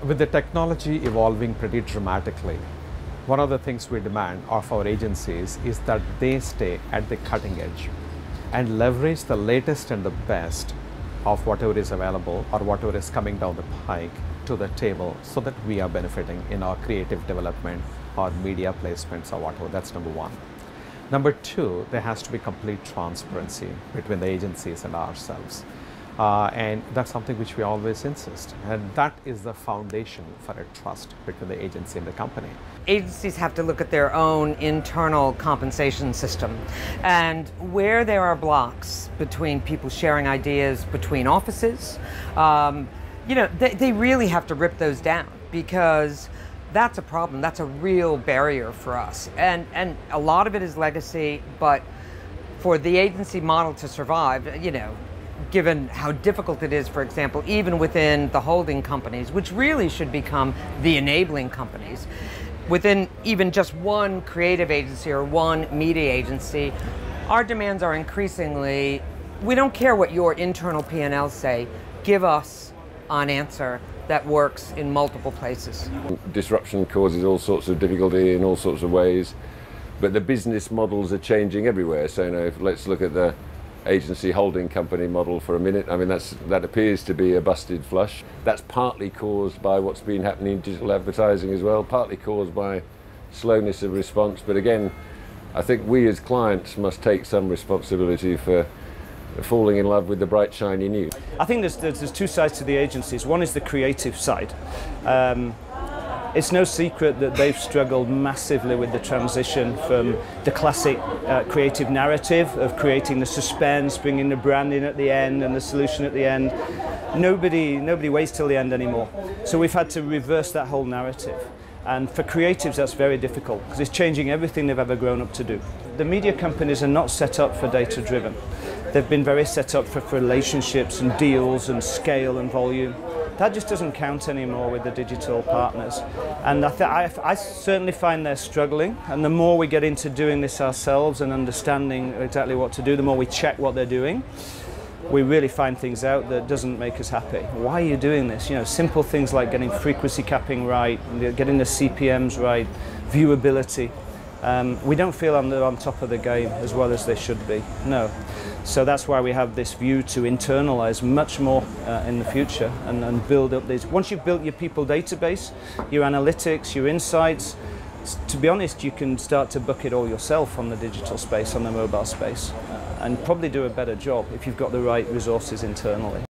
With the technology evolving pretty dramatically, one of the things we demand of our agencies is that they stay at the cutting edge and leverage the latest and the best of whatever is available or whatever is coming down the pike to the table, so that we are benefiting in our creative development or media placements or whatever. That's number one. Number two, there has to be complete transparency between the agencies and ourselves. And that's something which we always insist. And that is the foundation for a trust between the agency and the company. Agencies have to look at their own internal compensation system. And where there are blocks between people sharing ideas between offices, they really have to rip those down, because that's a problem. That's a real barrier for us. And a lot of it is legacy, but for the agency model to survive, given how difficult it is, for example, even within the holding companies, which really should become the enabling companies, within even just one creative agency or one media agency, our demands are increasingly, we don't care what your internal P&Ls say, give us an answer that works in multiple places. Disruption causes all sorts of difficulty in all sorts of ways, but the business models are changing everywhere. So let's look at the agency holding company model for a minute. I mean, that appears to be a busted flush. That's partly caused by what's been happening in digital advertising as well, partly caused by slowness of response. But again, I think we as clients must take some responsibility for falling in love with the bright, shiny new. I think there's two sides to the agencies. One is the creative side. It's no secret that they've struggled massively with the transition from the classic creative narrative of creating the suspense, bringing the brand in at the end and the solution at the end. Nobody waits till the end anymore. So we've had to reverse that whole narrative. And for creatives, that's very difficult, because it's changing everything they've ever grown up to do. The media companies are not set up for data-driven. They've been very set up for relationships and deals and scale and volume. That just doesn't count anymore with the digital partners. And I certainly find they're struggling. And the more we get into doing this ourselves and understanding exactly what to do, the more we check what they're doing, we really find things out that doesn't make us happy. Why are you doing this? Simple things like getting frequency capping right, getting the CPMs right, viewability. We don't feel they're on top of the game as well as they should be, no. So that's why we have this view to internalize much more in the future and build up these. Once you've built your people database, your analytics, your insights, to be honest, you can start to bucket all yourself on the digital space, on the mobile space, and probably do a better job if you've got the right resources internally.